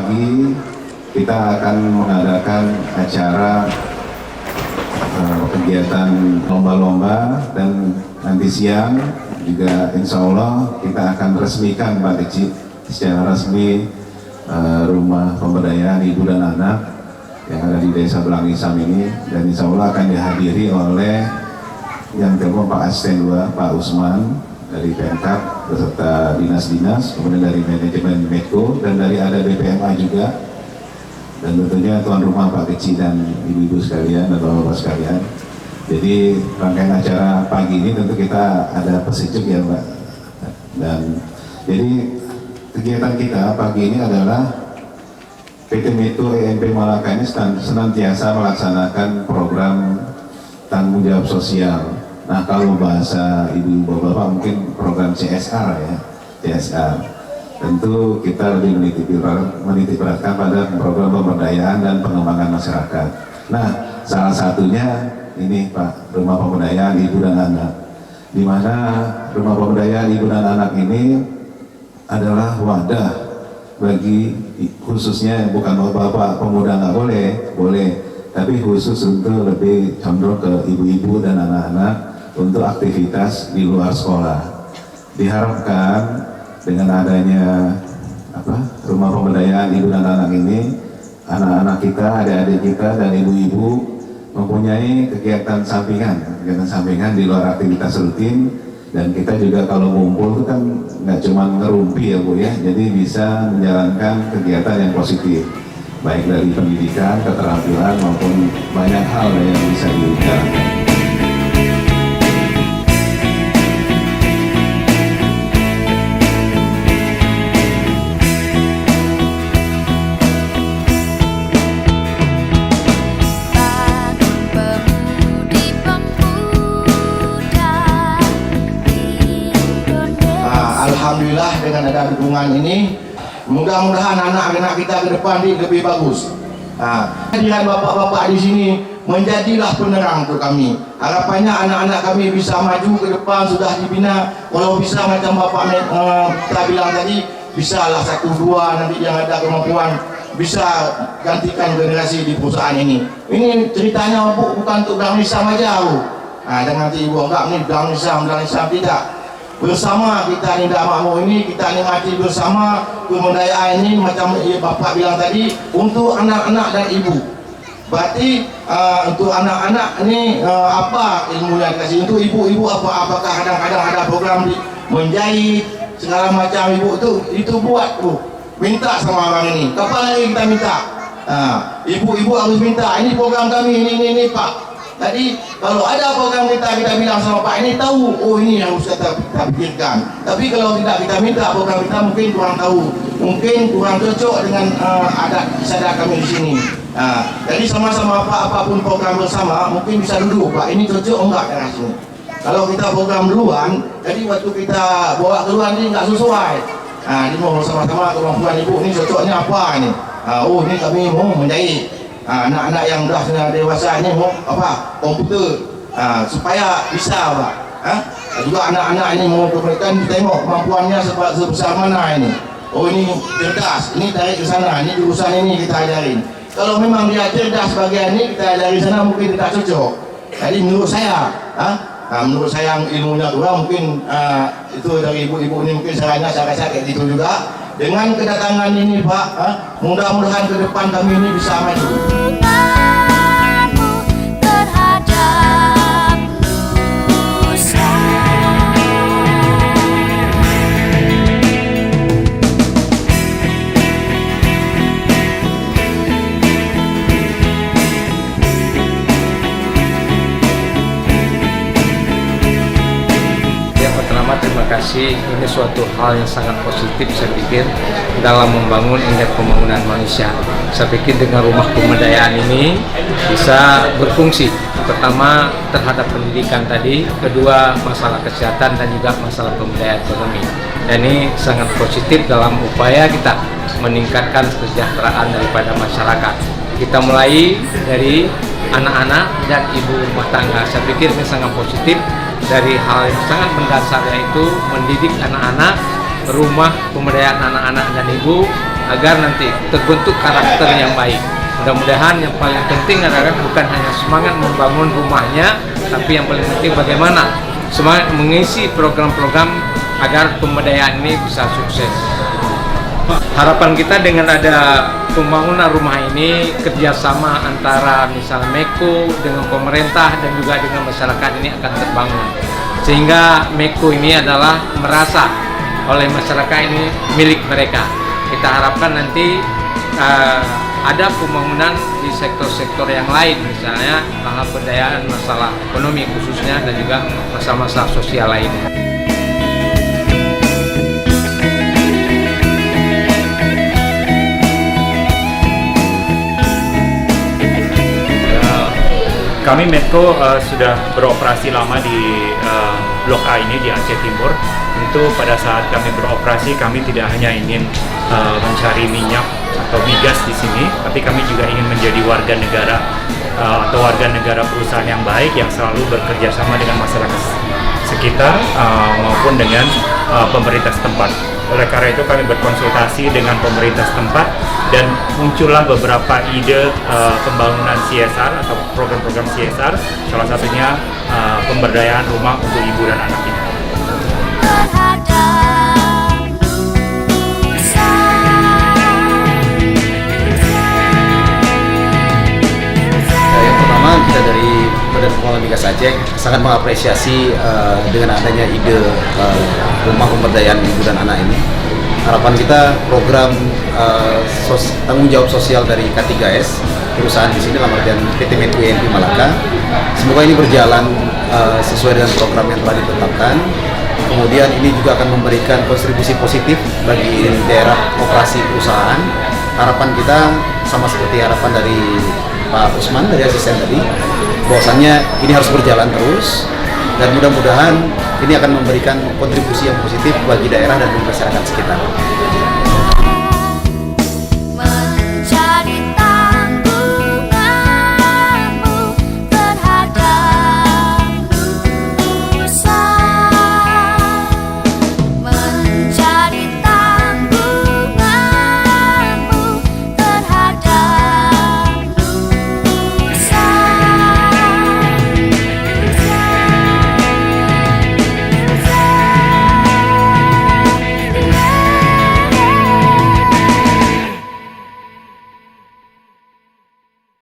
pagi kita akan mengadakan acara kegiatan lomba-lomba, dan nanti siang juga insya Allah kita akan resmikan Pak Kecil secara resmi rumah pemberdayaan ibu dan anak yang ada di Desa Belangisam ini, dan insya Allah akan dihadiri oleh yang kedua Pak Asisten 2 Pak Usman dari Pemkab beserta dinas-dinas, kemudian dari manajemen Medco, dan dari ada BPMA juga, dan tentunya tuan rumah Pak Kecil dan ibu-ibu sekalian dan bapak-bapak sekalian. Jadi rangkaian acara pagi ini tentu kita ada pesejuk ya Mbak. Dan jadi kegiatan kita pagi ini adalah PT Medco EMP Malaka ini senantiasa melaksanakan program tanggung jawab sosial. Nah, kalau bahasa ibu bapak mungkin program CSR ya, CSR. Tentu kita lebih menitik beratkan pada program pemberdayaan dan pengembangan masyarakat. Nah, salah satunya ini Pak, rumah pemberdayaan ibu dan anak, di mana rumah pemberdayaan ibu dan anak ini adalah wadah bagi, khususnya bukan bapak pemuda nggak boleh, tapi khusus untuk lebih condong ke ibu-ibu dan anak-anak untuk aktivitas di luar sekolah. Diharapkan dengan adanya rumah pemberdayaan ibu dan anak ini, anak-anak kita, adik-adik kita dan ibu-ibu mempunyai kegiatan sampingan di luar aktivitas rutin, dan kita juga kalau ngumpul itu kan nggak cuma ngerumpi ya Bu ya, jadi bisa menjalankan kegiatan yang positif, baik dari pendidikan, keterampilan maupun banyak hal yang bisa dijalankan. Alhamdulillah dengan ada dukungan ini, mudah-mudahan anak-anak kita ke depan lebih bagus. Kehadiran bapak-bapak di sini menjadilah penerang untuk kami. Harapannya anak-anak kami bisa maju ke depan, sudah dibina. Kalau bisa macam bapak kita bilang tadi, bisalah 1-2 nanti yang ada kemampuan bisa gantikan generasi di perusahaan ini. Ini ceritanya bukan untuk Belangisam aja Bu. Dan nanti ibu enggak ini Belangisam tidak. Bersama kita ni makmur ini, kita nikmati bersama pemberdayaan ini macam bapak bilang tadi, untuk anak-anak dan ibu. Berarti untuk anak-anak ini apa ilmu yang dikasih, untuk ibu-ibu apakah kadang-kadang ada program menjahit segala macam, ibu itu buat Bu, minta sama orang ini. Kapan lagi kita minta? Ibu-ibu harus minta, ini program kami ini Pak. Jadi kalau ada program kita bilang sama Pak ini tahu, oh ini yang harus kita pikirkan. Tapi kalau tidak kita minta program kita, mungkin kurang tahu, mungkin kurang cocok dengan adat istiadat kami di sini. Jadi sama-sama apapun program bersama, mungkin bisa duduk Pak, ini cocok enggak dengan sini. Kalau kita program duluan, jadi waktu kita bawa keluar ini nggak sesuai. Ini mau sama-sama kemampuan ibu ini cocoknya apa ini? Oh ini kami mau menjahit. Anak-anak yang sudah dewasa ini mau komputer, supaya bisa Pak. Juga anak-anak ini mau kebaikan, tengok kemampuannya sebesar mana ini. Oh ini cerdas, ini tarik ke sana, ini jurusan ini kita ajarin. Kalau memang dia cerdas bagian ini kita ajarin sana, mungkin tidak cocok. Jadi menurut saya, menurut saya ilmunya kurang, mungkin itu dari ibu-ibu ini mungkin sarannya saya kayak gitu juga. Dengan kedatangan ini Pak, mudah-mudahan ke depan kami ini bisa maju. Terima kasih, ini suatu hal yang sangat positif saya pikir dalam membangun indeks pembangunan manusia. Saya pikir dengan rumah pemberdayaan ini bisa berfungsi, pertama terhadap pendidikan tadi, kedua masalah kesehatan dan juga masalah pemberdayaan ekonomi. Dan ini sangat positif dalam upaya kita meningkatkan kesejahteraan daripada masyarakat. Kita mulai dari anak-anak dan ibu rumah tangga. Saya pikir ini sangat positif. Dari hal yang sangat mendasar, yaitu mendidik anak-anak, rumah pemberdayaan anak-anak dan ibu agar nanti terbentuk karakter yang baik. Mudah-mudahan yang paling penting adalah bukan hanya semangat membangun rumahnya, tapi yang paling penting bagaimana semangat mengisi program-program agar pemberdayaan ini bisa sukses. Harapan kita dengan ada pembangunan rumah ini, kerjasama antara misalnya Meko dengan pemerintah dan juga dengan masyarakat ini akan terbangun, sehingga Meko ini adalah merasa oleh masyarakat ini milik mereka. Kita harapkan nanti ada pembangunan di sektor-sektor yang lain, misalnya hal pemberdayaan masalah ekonomi khususnya dan juga masalah-masalah sosial lainnya. Kami Medco sudah beroperasi lama di Blok A ini di Aceh Timur. Tentu pada saat kami beroperasi, kami tidak hanya ingin mencari minyak atau migas di sini, tapi kami juga ingin menjadi warga negara atau warga negara perusahaan yang baik yang selalu bekerja sama dengan masyarakat sekitar maupun dengan pemerintah setempat. Oleh karena itu kami berkonsultasi dengan pemerintah setempat dan muncullah beberapa ide pembangunan CSR atau program-program CSR, salah satunya pemberdayaan rumah untuk ibu dan anak ini. Yang pertama, kita dari Badan Pengelola Migas Aceh sangat mengapresiasi dengan adanya ide rumah pemberdayaan ibu dan anak ini. Harapan kita program tanggung jawab sosial dari K3S perusahaan di sini dalam artian PT Medco INP Malaka, semoga ini berjalan sesuai dengan program yang telah ditetapkan. Kemudian ini juga akan memberikan kontribusi positif bagi daerah operasi perusahaan. Harapan kita sama seperti harapan dari Pak Usman dari asisten tadi, bahwasannya ini harus berjalan terus dan mudah-mudahan ini akan memberikan kontribusi yang positif bagi daerah dan masyarakat sekitar.